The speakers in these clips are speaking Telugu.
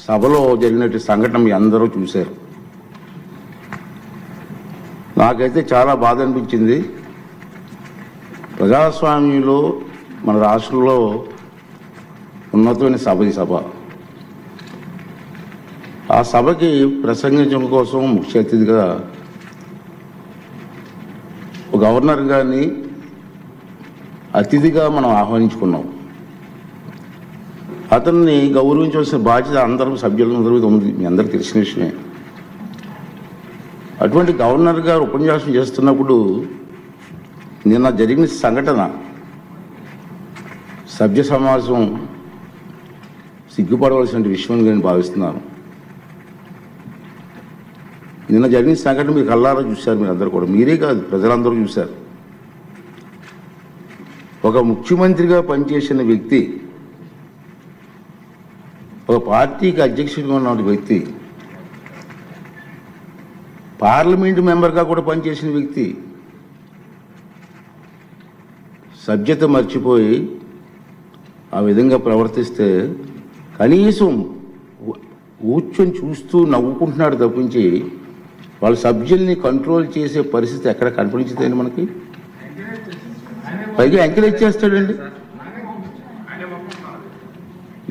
సభలో జరిగినట్టు సంఘటన మీ అందరూ చూశారు. నాకైతే చాలా బాధ అనిపించింది. ప్రజాస్వామ్యంలో మన రాష్ట్రంలో ఉన్నతమైన సభ ఈ సభ. ఆ సభకి ప్రసంగించడం కోసం ముఖ్య అతిథిగా గవర్నర్ గారిని అతిథిగా మనం ఆహ్వానించుకున్నాం. అతన్ని గౌరవించవలసిన బాధ్యత అందరూ సభ్యులందరూ ఉంది, మీ అందరికీ తెలిసిన విషయమే. అటువంటి గవర్నర్ గారు ఉపన్యాసం చేస్తున్నప్పుడు నిన్న జరిగిన సంఘటన సభ్య సమాజం సిగ్గుపడవలసిన విషయం నేను భావిస్తున్నాను. నిన్న జరిగిన సంఘటన మీరు కళ్ళారా చూశారు, మీరు అందరూ కూడా, మీరే కాదు ప్రజలందరూ చూశారు. ఒక ముఖ్యమంత్రిగా పనిచేసిన వ్యక్తి, ఒక పార్టీకి అధ్యక్షుడిగా ఉన్న వ్యక్తి, పార్లమెంటు మెంబర్గా కూడా పనిచేసిన వ్యక్తి సభ్యత మర్చిపోయి ఆ విధంగా ప్రవర్తిస్తే కనీసం కూర్చొని చూస్తూ నవ్వుకుంటున్నాడు తప్పించి వాళ్ళ సభ్యుల్ని కంట్రోల్ చేసే పరిస్థితి ఎక్కడ కనిపించదండి మనకి. పైగా ఎంకరేజ్ చేస్తాడండి.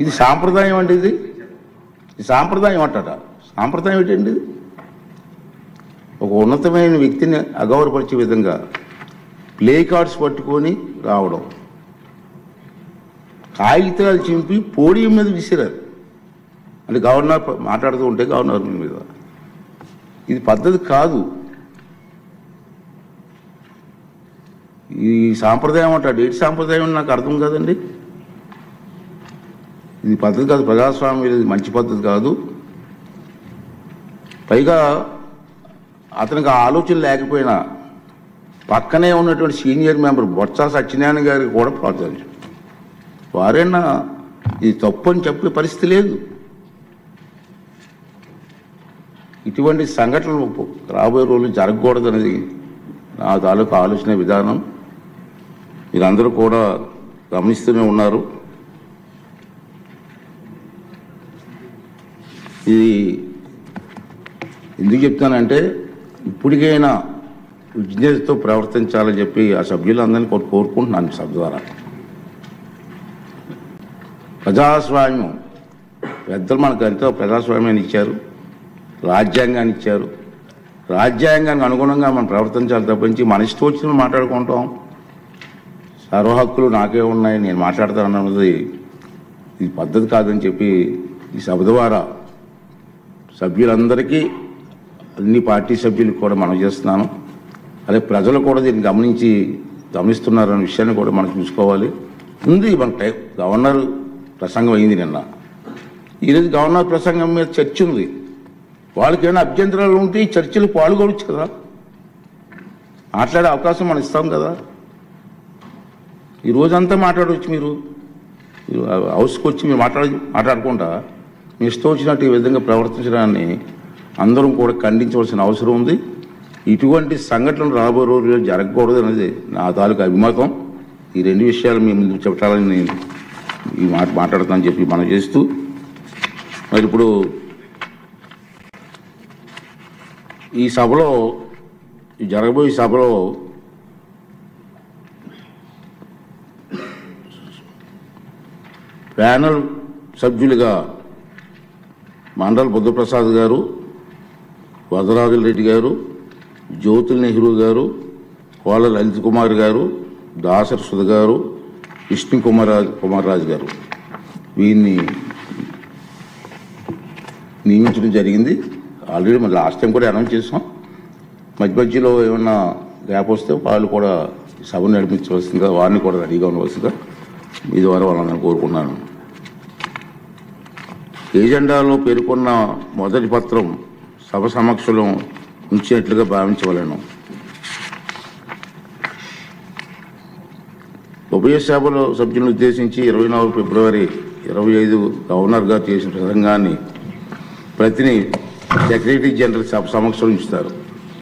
ఇది సాంప్రదాయం అండి, ఇది సాంప్రదాయం అంటాట. సాంప్రదాయం ఏంటండి? ఇది ఒక ఉన్నతమైన వ్యక్తిని అగౌరవపరిచే విధంగా ప్లే కార్డ్స్ పట్టుకొని రావడం, కాగితాలు చింపి పోడియం మీద విసిరారు. అంటే గవర్నర్ మాట్లాడుతూ ఉంటే గవర్నర్ మీద, ఇది పద్ధతి కాదు. ఈ సాంప్రదాయం అంటాడు. ఏంటి సాంప్రదాయం నాకు అర్థం కాదండి. ఇది పద్ధతి కాదు, ప్రజాస్వామ్యం ఇది మంచి పద్ధతి కాదు. పైగా అతనికి ఆలోచన లేకపోయినా పక్కనే ఉన్నటువంటి సీనియర్ మెంబర్ బొత్స సత్యనారాయణ గారికి కూడా ప్రోత్సహించారు. వారైనా ఇది తప్పు అని చెప్పే పరిస్థితి లేదు. ఇటువంటి సంఘటనలు రాబోయే రోజులు జరగకూడదు అనేది నా తాలూకు ఆలోచన విధానం. మీరందరూ కూడా గమనిస్తూనే ఉన్నారు. ఇది ఎందుకు చెప్తానంటే ఇప్పటికైనా విజ్ఞతతో ప్రవర్తించాలని చెప్పి ఆ సభ్యులందరినీ కోరుకుంటున్నాను. సభ ద్వారా ప్రజాస్వామ్యం పెద్దలు మనకు ఎంతో ప్రజాస్వామ్యాన్ని ఇచ్చారు, రాజ్యాంగాన్ని ఇచ్చారు. రాజ్యాంగానికి అనుగుణంగా మనం ప్రవర్తించాలి తప్పించి మన ఇష్టం వచ్చిన మాట్లాడుకుంటాం. సర్వ హక్కులు నాకే ఉన్నాయి, నేను మాట్లాడతానన్నది ఇది పద్ధతి కాదని చెప్పి ఈ సభ ద్వారా సభ్యులందరికీ, అన్ని పార్టీ సభ్యులకు కూడా మనం చేస్తున్నాను. అదే ప్రజలు కూడా దీన్ని గమనిస్తున్నారనే విషయాన్ని కూడా మనం చూసుకోవాలి. ఉంది మన గవర్నర్ ప్రసంగం అయింది నిన్న. ఈరోజు గవర్నర్ ప్రసంగం మీద చర్చ ఉంది. వాళ్ళకి ఏమైనా అభ్యంతరాలు ఉంటే ఈ చర్చలు పాల్గొనవచ్చు కదా, మాట్లాడే అవకాశం మనం ఇస్తాం కదా. ఈ రోజంతా మాట్లాడవచ్చు. మీరు హౌస్కి వచ్చి మీరు మాట్లాడుకుంటా మీ ఇష్టం వచ్చినట్టు ఈ విధంగా ప్రవర్తించడాన్ని అందరం కూడా ఖండించవలసిన అవసరం ఉంది. ఇటువంటి సంఘటనలు రాబోయే రోజుల్లో జరగకూడదు అనేది నా తాలూకు అభిమతం. ఈ రెండు విషయాలు మీ ముందు చెప్పాలని నేను ఈ మాట్లాడతానని చెప్పి మనం చేస్తూ, మరి ఇప్పుడు ఈ సభలో, ఈ జరగబోయే సభలో ప్యానల్ సభ్యులుగా మండల్ బుద్ధప్రసాద్ గారు, వరదరాజుల రెడ్డి గారు, జ్యోతుల్ నెహ్రూ గారు, కోళ్ళ లలిత్ కుమార్ గారు, దాసరి సుధ గారు, విష్ణు కుమార్ రాజు గారు వీరిని నియమించడం జరిగింది. ఆల్రెడీ మన లాస్ట్ టైం కూడా అనౌన్స్ చేసాం. మధ్యలో ఏమన్నా గ్యాప్ వస్తే వాళ్ళు కూడా సభను నడిపించవలసిందిగా, వారిని కూడా రెడీగా ఉండవలసిందిగా మీ ద్వారా వాళ్ళని కోరుకున్నాను. ఏజెండాలో పేర్కొన్న మొదటి పత్రం సభ సమక్షంలో ఉంచినట్లుగా భావించవలను. ఉభయ సభలో సభ్యులను ఉద్దేశించి 24 ఫిబ్రవరి 25 గవర్నర్ గారు చేసిన ప్రసంగాన్ని ప్రతిని సెక్రటరీ జనరల్ సభ సమక్షంలో ఉంచుతారు.